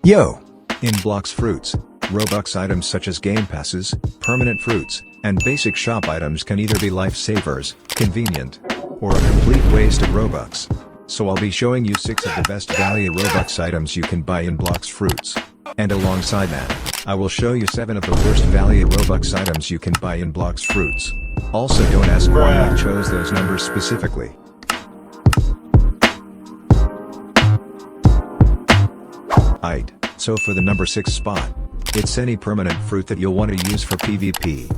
Yo! In Blox Fruits, Robux items such as Gamepasses, permanent fruits, and basic shop items can either be lifesavers, convenient, or a complete waste of Robux. So I'll be showing you 6 of the best value Robux items you can buy in Blox Fruits. And alongside that, I will show you 7 of the worst value Robux items you can buy in Blox Fruits. Also, don't ask why I chose those numbers specifically. Aight, so for the number 6 spot, it's any permanent fruit that you'll want to use for PvP.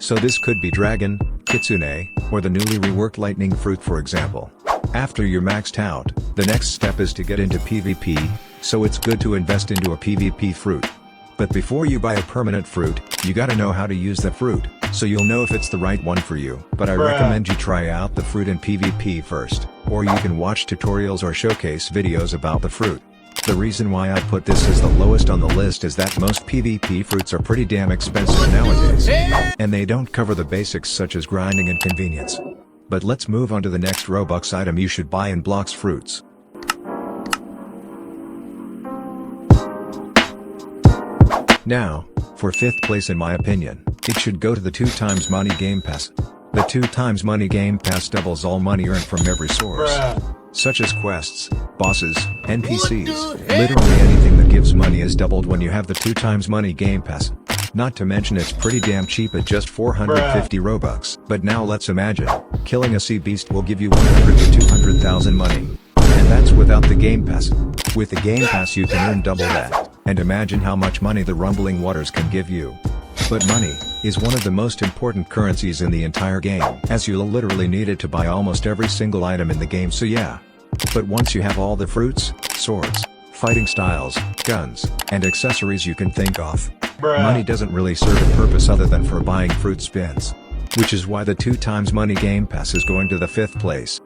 So this could be Dragon, Kitsune, or the newly reworked Lightning Fruit for example. After you're maxed out, the next step is to get into PvP, so it's good to invest into a PvP fruit. But before you buy a permanent fruit, you gotta know how to use the fruit, so you'll know if it's the right one for you. But I recommend you try out the fruit in PvP first, or you can watch tutorials or showcase videos about the fruit. The reason why I put this as the lowest on the list is that most PvP fruits are pretty damn expensive nowadays, and they don't cover the basics such as grinding and convenience. But let's move on to the next Robux item you should buy in Blox Fruits. Now, for 5th place in my opinion, it should go to the 2x money Game Pass. The 2x money Game Pass doubles all money earned from every source, such as quests, bosses, NPCs, literally anything that gives money is doubled when you have the 2x money Game Pass. Not to mention it's pretty damn cheap at just 450 Robux. But now let's imagine, killing a sea beast will give you 100 to 200,000 money. And that's without the Game Pass. With the Game Pass you can earn double that, and imagine how much money the rumbling waters can give you. But money is one of the most important currencies in the entire game, as you'll literally need it to buy almost every single item in the game, so yeah. But once you have all the fruits, swords, fighting styles, guns, and accessories you can think of, money doesn't really serve a purpose other than for buying fruit spins. Which is why the 2x money Game Pass is going to the 5th place.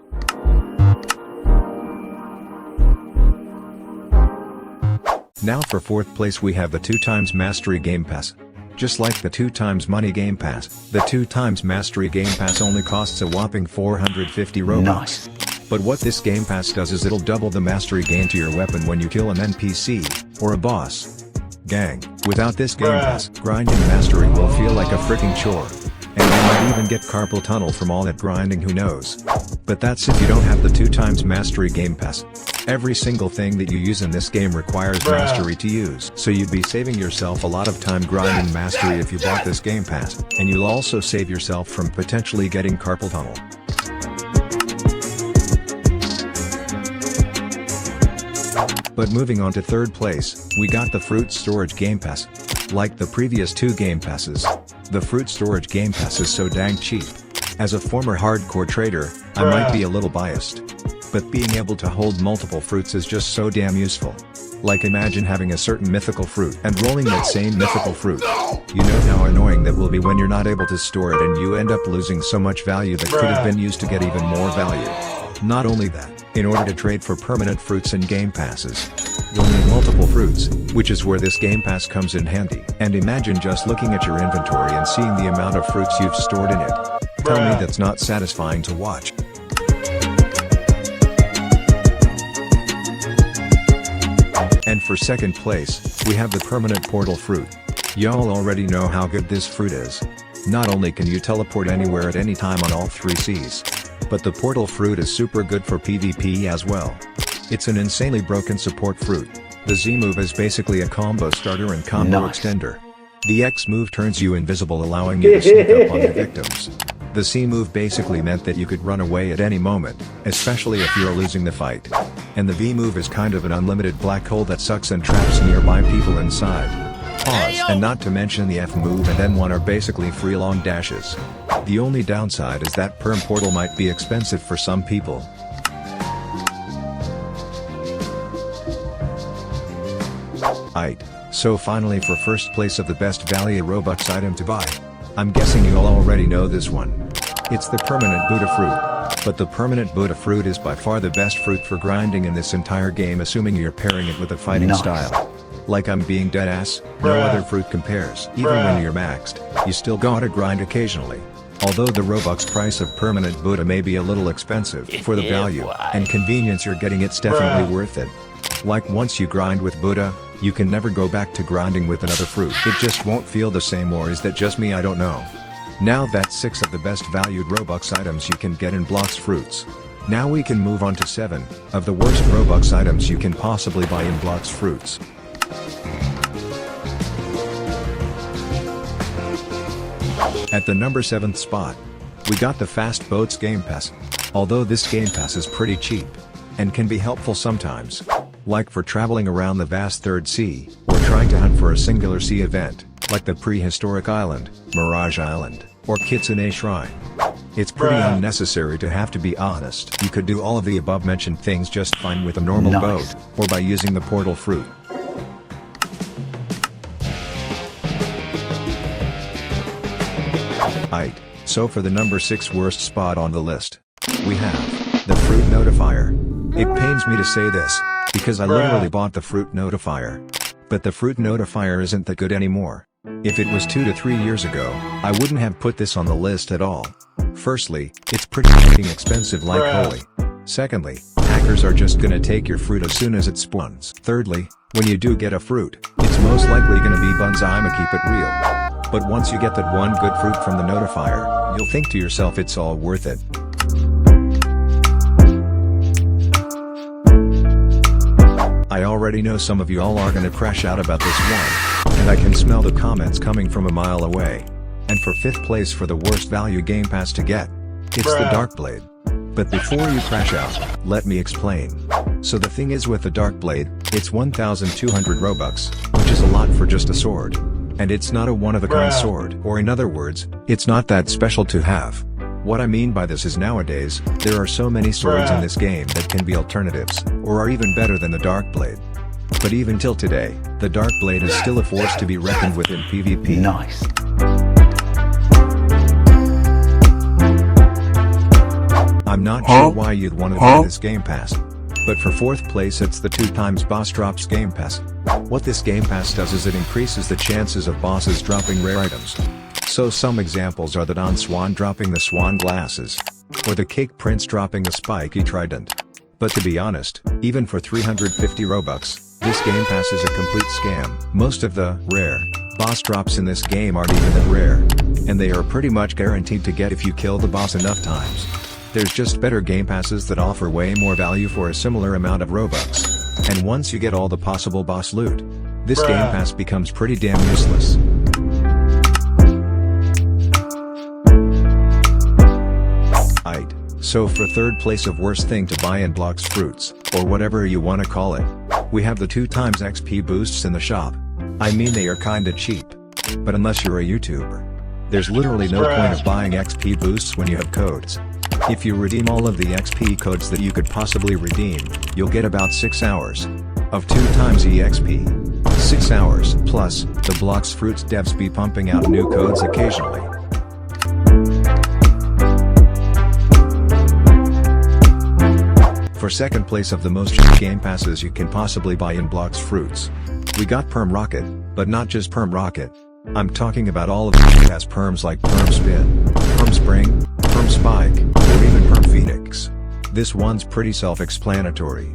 Now for 4th place we have the 2x Mastery Game Pass. Just like the 2x money Game Pass, the 2x Mastery Game Pass only costs a whopping 450 Robux. Nice. But what this Game Pass does is it'll double the mastery gain to your weapon when you kill an NPC, or a boss. Gang, without this Game Pass, grinding mastery will feel like a freaking chore. And you might even get carpal tunnel from all that grinding, who knows. But that's if you don't have the 2x Mastery Game Pass. Every single thing that you use in this game requires mastery to use. So you'd be saving yourself a lot of time grinding mastery if you bought this Game Pass. And you'll also save yourself from potentially getting carpal tunnel. But moving on to 3rd place, we got the Fruit Storage Game Pass. Like the previous 2 Game Passes, the Fruit Storage Game Pass is so dang cheap. As a former hardcore trader, I might be a little biased. But being able to hold multiple fruits is just so damn useful. Like imagine having a certain mythical fruit and rolling that same mythical fruit. You know how annoying that will be when you're not able to store it and you end up losing so much value that could have been used to get even more value. Not only that, in order to trade for permanent fruits and Game Passes, you'll need multiple fruits, which is where this Game Pass comes in handy. And imagine just looking at your inventory and seeing the amount of fruits you've stored in it. Tell me that's not satisfying to watch. And for 2nd place, we have the permanent portal fruit. Y'all already know how good this fruit is. Not only can you teleport anywhere at any time on all 3 seas, but the portal fruit is super good for PvP as well. It's an insanely broken support fruit. The Z move is basically a combo starter and combo extender. The X move turns you invisible, allowing you to sneak up on your victims. The C move basically meant that you could run away at any moment, especially if you're losing the fight. And the V move is kind of an unlimited black hole that sucks and traps nearby people inside. Pause. And not to mention the F move and N1 are basically free long dashes. The only downside is that perm portal might be expensive for some people. Aight, so finally for 1st place of the best value Robux item to buy. I'm guessing you all already know this one. It's the permanent Buddha fruit. But the permanent Buddha fruit is by far the best fruit for grinding in this entire game, assuming you're pairing it with a fighting style. Like I'm being deadass, no other fruit compares. Even when you're maxed, you still gotta grind occasionally. Although the Robux price of permanent Buddha may be a little expensive, for the value and convenience you're getting it's definitely worth it. Like once you grind with Buddha, you can never go back to grinding with another fruit. It just won't feel the same, or is that just me? I don't know. Now that's 6 of the best valued Robux items you can get in Blox Fruits. Now we can move on to 7 of the worst Robux items you can possibly buy in Blox Fruits. At the number 7th spot, we got the Fast Boats Game Pass. Although this Game Pass is pretty cheap, and can be helpful sometimes, like for traveling around the vast Third Sea, or trying to hunt for a singular sea event, like the Prehistoric Island, Mirage Island, or Kitsune Shrine. It's pretty unnecessary, to have to be honest. You could do all of the above mentioned things just fine with a normal boat, or by using the portal fruit. Aight, so for the number 6 worst spot on the list, we have the Fruit Notifier. It pains me to say this, because I literally bought the Fruit Notifier. But the Fruit Notifier isn't that good anymore. If it was 2 to 3 years ago, I wouldn't have put this on the list at all. Firstly, it's pretty fucking expensive like holy. Secondly, hackers are just gonna take your fruit as soon as it spawns. Thirdly, when you do get a fruit, it's most likely gonna be Bunza. I'ma keep it real. But once you get that one good fruit from the notifier, you'll think to yourself it's all worth it. I already know some of you all are gonna crash out about this one, and I can smell the comments coming from a mile away. And for 5th place for the worst value Game Pass to get, it's the Dark Blade. But before you crash out, let me explain. So the thing is with the Dark Blade, it's 1,200 Robux, which is a lot for just a sword. And it's not a one-of-a-kind sword, or in other words, it's not that special to have. What I mean by this is nowadays, there are so many swords in this game that can be alternatives, or are even better than the Dark Blade. But even till today, the Dark Blade is still a force to be reckoned with in PvP. Nice. I'm not sure why you'd want to buy this Game Pass. But for 4th place it's the 2x Boss Drops Game Pass. What this Game Pass does is it increases the chances of bosses dropping rare items. So some examples are the Don Swan dropping the Swan Glasses, or the Cake Prince dropping the Spiky Trident. But to be honest, even for 350 Robux, this Game Pass is a complete scam. Most of the rare boss drops in this game aren't even that rare, and they are pretty much guaranteed to get if you kill the boss enough times. There's just better Game Passes that offer way more value for a similar amount of Robux. And once you get all the possible boss loot, this Game Pass becomes pretty damn useless. Aight, so for 3rd place of worst thing to buy in Blox Fruits, or whatever you wanna call it, we have the 2x XP boosts in the shop. I mean they are kinda cheap. But unless you're a YouTuber, there's literally no point of buying XP boosts when you have codes. If you redeem all of the XP codes that you could possibly redeem, you'll get about 6 hours of 2x EXP. 6 hours, plus, the Blox Fruits devs be pumping out new codes occasionally. For 2nd place of the most Game Passes you can possibly buy in Blox Fruits, we got Perm Rocket, but not just Perm Rocket. I'm talking about all of the has perms like Perm Spin, Perm Spring, Perm Spike, or even Perm Phoenix. This one's pretty self-explanatory.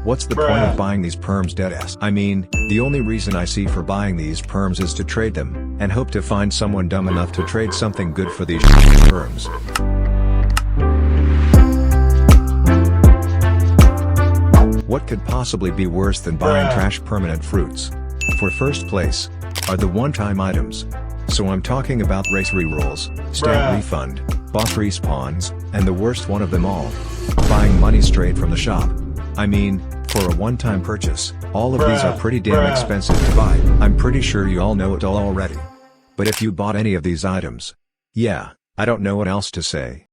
What's the point of buying these perms, deadass? I mean, the only reason I see for buying these perms is to trade them, and hope to find someone dumb enough to trade something good for these perms. What could possibly be worse than buying trash permanent fruits? For 1st place, are the one-time items. So I'm talking about race rerolls, stamp refund, boss respawns, and the worst one of them all, buying money straight from the shop. I mean, for a one-time purchase, all of these are pretty damn expensive to buy. I'm pretty sure you all know it all already. But if you bought any of these items, yeah, I don't know what else to say.